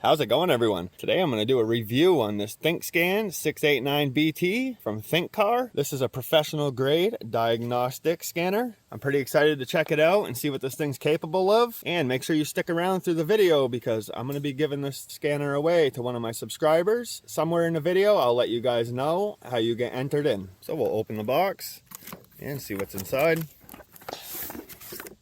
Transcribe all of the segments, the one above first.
How's it going, everyone? Today I'm going to do a review on this THINKScan 689BT from THINKCAR. This is a professional grade diagnostic scanner. I'm pretty excited to check it out and see what this thing's capable of. And make sure you stick around through the video because I'm going to be giving this scanner away to one of my subscribers. Somewhere in the video I'll let you guys know how you get entered in. So we'll open the box and see what's inside.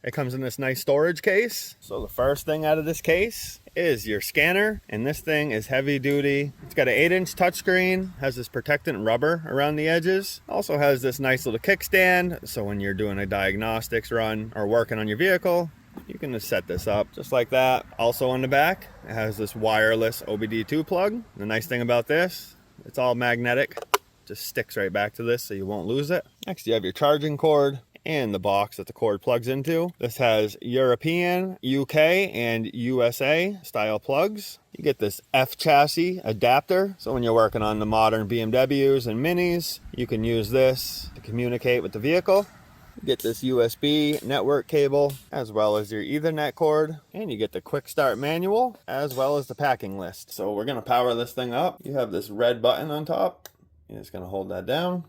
It comes in this nice storage case. So the first thing out of this case is your scanner, and this thing is heavy duty. It's got an 8-inch touchscreen, has this protectant rubber around the edges. Also has this nice little kickstand, so when you're doing a diagnostics run or working on your vehicle, you can just set this up just like that. Also on the back, it has this wireless OBD2 plug. The nice thing about this, it's all magnetic. Just sticks right back to this so you won't lose it. Next you have your charging cord and the box that the cord plugs into. This has European, UK, and USA style plugs. You get this F chassis adapter, so when you're working on the modern BMWs and Minis, you can use this to communicate with the vehicle. You get this USB network cable, as well as your Ethernet cord, and you get the quick start manual, as well as the packing list. So we're gonna power this thing up. You have this red button on top. You're just gonna hold that down.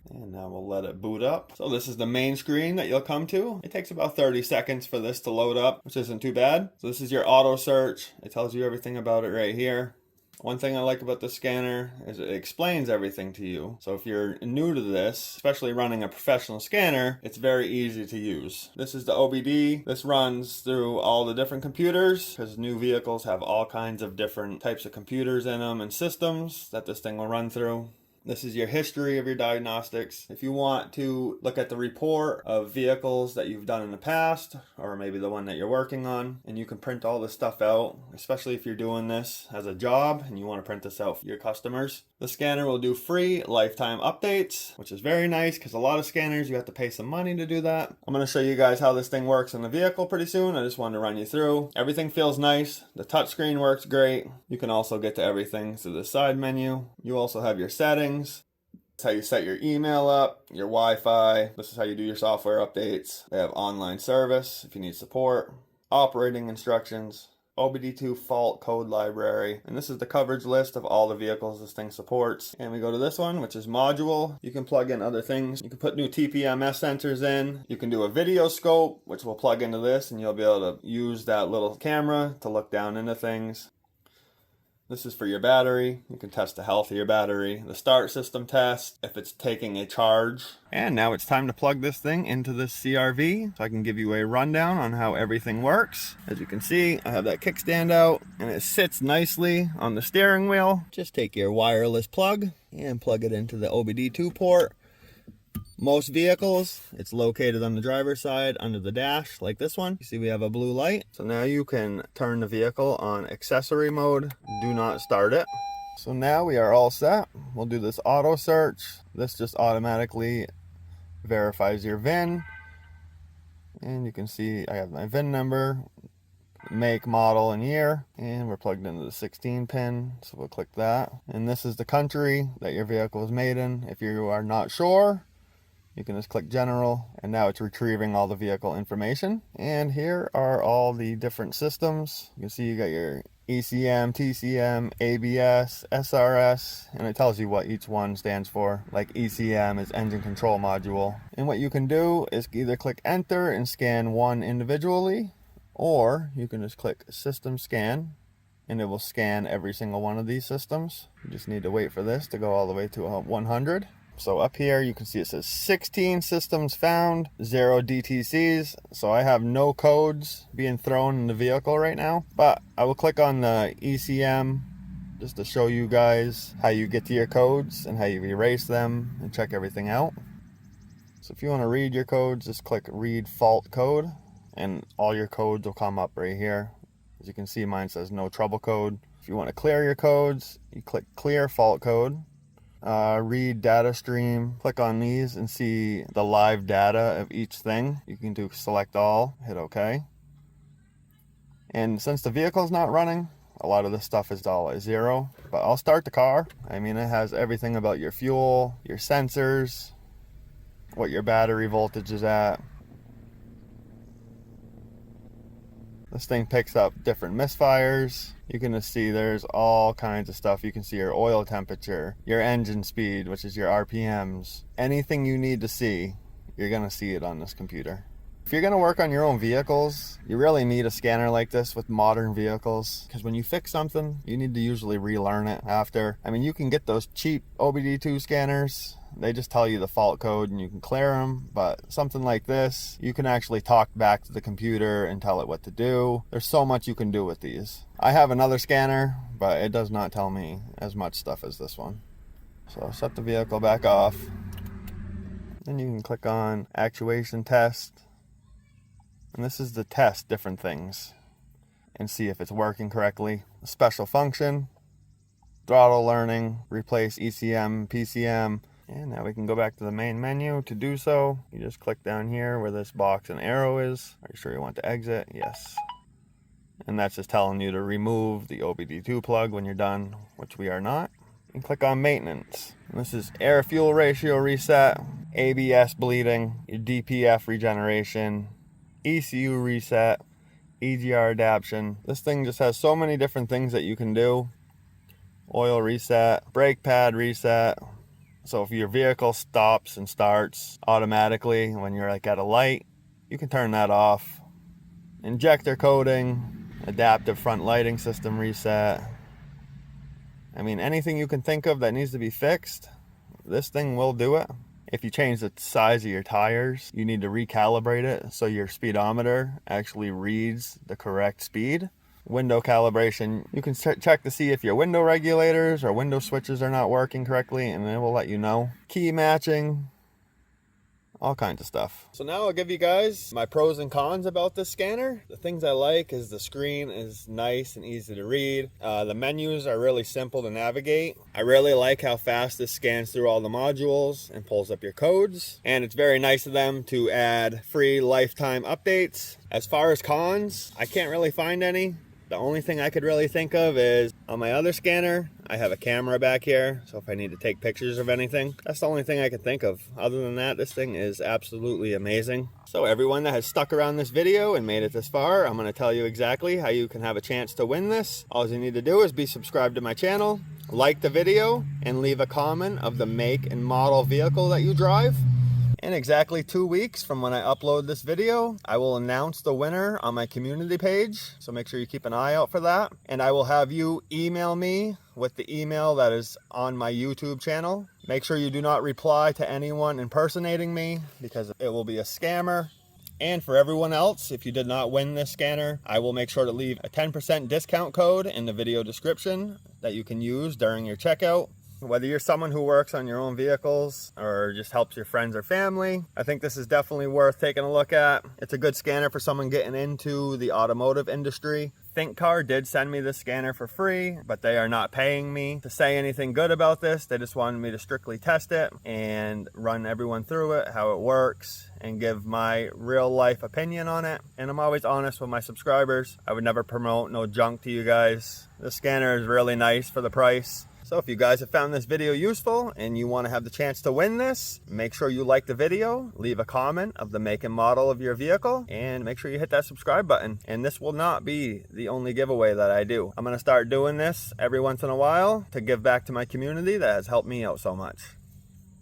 And now we'll let it boot up. So this is the main screen that you'll come to. It takes about 30 seconds for this to load up, which isn't too bad. So this is your auto search. It tells you everything about it right here. One thing I like about the scanner is it explains everything to you. So if you're new to this, especially running a professional scanner, it's very easy to use. This is the OBD. This runs through all the different computers because new vehicles have all kinds of different types of computers in them and systems that this thing will run through. This is your history of your diagnostics. If you want to look at the report of vehicles that you've done in the past, or maybe the one that you're working on, and you can print all this stuff out, especially if you're doing this as a job and you want to print this out for your customers. The scanner will do free lifetime updates, which is very nice because a lot of scanners you have to pay some money to do that. I'm going to show you guys how this thing works in the vehicle pretty soon. I just wanted to run you through. Everything feels nice. The touchscreen works great. You can also get to everything through the side menu. You also have your settings. That's how you set your email up, your Wi-Fi. This is how you do your software updates. They have online service if you need support, operating instructions, OBD2 fault code library, and this is the coverage list of all the vehicles this thing supports. And we go to this one, which is module. You can plug in other things. You can put new TPMS sensors in. You can do a video scope, which will plug into this, and you'll be able to use that little camera to look down into things. This is for your battery. You can test the health of your battery. The start system test, if it's taking a charge. And now it's time to plug this thing into this CRV so I can give you a rundown on how everything works. As you can see, I have that kickstand out and it sits nicely on the steering wheel. Just take your wireless plug and plug it into the OBD2 port. Most vehicles, it's located on the driver's side under the dash like this one. You see we have a blue light. So now you can turn the vehicle on accessory mode. Do not start it. So now we are all set. We'll do this auto search. This just automatically verifies your VIN. And you can see I have my VIN number, make, model, and year. And we're plugged into the 16 pin. So we'll click that. And this is the country that your vehicle is made in. If you are not sure, you can just click general, and now it's retrieving all the vehicle information. And here are all the different systems. You can see you got your ECM, TCM, ABS, SRS, and it tells you what each one stands for. Like ECM is engine control module. And what you can do is either click enter and scan one individually, or you can just click system scan, and it will scan every single one of these systems. You just need to wait for this to go all the way to 100. So up here you can see it says 16 systems found, 0 DTCs. So I have no codes being thrown in the vehicle right now, but I will click on the ECM just to show you guys how you get to your codes and how you erase them and check everything out. So if you want to read your codes, just click read fault code and all your codes will come up right here. As you can see, mine says no trouble code. If you want to clear your codes, you click clear fault code. Read data stream, click on these and see the live data of each thing. You can do select all, hit OK. And since the vehicle's not running, a lot of this stuff is all at 0, but I'll start the car. I mean, it has everything about your fuel, your sensors, what your battery voltage is at. This thing picks up different misfires. You can just see there's all kinds of stuff. You can see your oil temperature, your engine speed, which is your RPMs. Anything you need to see, you're gonna see it on this computer. If you're gonna work on your own vehicles, you really need a scanner like this with modern vehicles, because when you fix something, you need to usually relearn it after. I mean, you can get those cheap OBD2 scanners. They just tell you the fault code and you can clear them, but something like this, you can actually talk back to the computer and tell it what to do. There's so much you can do with these. I have another scanner, but it does not tell me as much stuff as this one. So I'll shut the vehicle back off. Then you can click on actuation test. And this is to test different things and see if it's working correctly. A special function, throttle learning, replace ECM, PCM. And now we can go back to the main menu. To do so, you just click down here where this box and arrow is. Are you sure you want to exit? Yes. And that's just telling you to remove the OBD2 plug when you're done, which we are not. And click on maintenance. And this is air fuel ratio reset, ABS bleeding, your DPF regeneration, ECU reset, EGR adaptation. This thing just has so many different things that you can do. Oil reset, brake pad reset. So if your vehicle stops and starts automatically when you're like at a light, you can turn that off. Injector coating, adaptive front lighting system reset. I mean, anything you can think of that needs to be fixed, this thing will do it. If you change the size of your tires, you need to recalibrate it so your speedometer actually reads the correct speed. Window calibration, you can check to see if your window regulators or window switches are not working correctly, and it will let you know. Key matching, all kinds of stuff. So now I'll give you guys my pros and cons about this scanner. The things I like is the screen is nice and easy to read. The menus are really simple to navigate. I really like how fast this scans through all the modules and pulls up your codes. And it's very nice of them to add free lifetime updates. As far as cons, I can't really find any. The only thing I could really think of is on my other scanner, I have a camera back here, so if I need to take pictures of anything, that's the only thing I could think of. Other than that, this thing is absolutely amazing. So everyone that has stuck around this video and made it this far, I'm going to tell you exactly how you can have a chance to win this. All you need to do is be subscribed to my channel, like the video, and leave a comment of the make and model vehicle that you drive. In exactly 2 weeks from when I upload this video, I will announce the winner on my community page. So make sure you keep an eye out for that. And I will have you email me with the email that is on my YouTube channel. Make sure you do not reply to anyone impersonating me because it will be a scammer. And for everyone else, if you did not win this scanner, I will make sure to leave a 10% discount code in the video description that you can use during your checkout. Whether you're someone who works on your own vehicles or just helps your friends or family, I think this is definitely worth taking a look at. It's a good scanner for someone getting into the automotive industry. THINKCAR did send me this scanner for free, but they are not paying me to say anything good about this. They just wanted me to strictly test it and run everyone through it, how it works, and give my real life opinion on it. And I'm always honest with my subscribers. I would never promote no junk to you guys. This scanner is really nice for the price. So if you guys have found this video useful and you want to have the chance to win this, make sure you like the video, leave a comment of the make and model of your vehicle, and make sure you hit that subscribe button. And this will not be the only giveaway that I do. I'm going to start doing this every once in a while to give back to my community that has helped me out so much.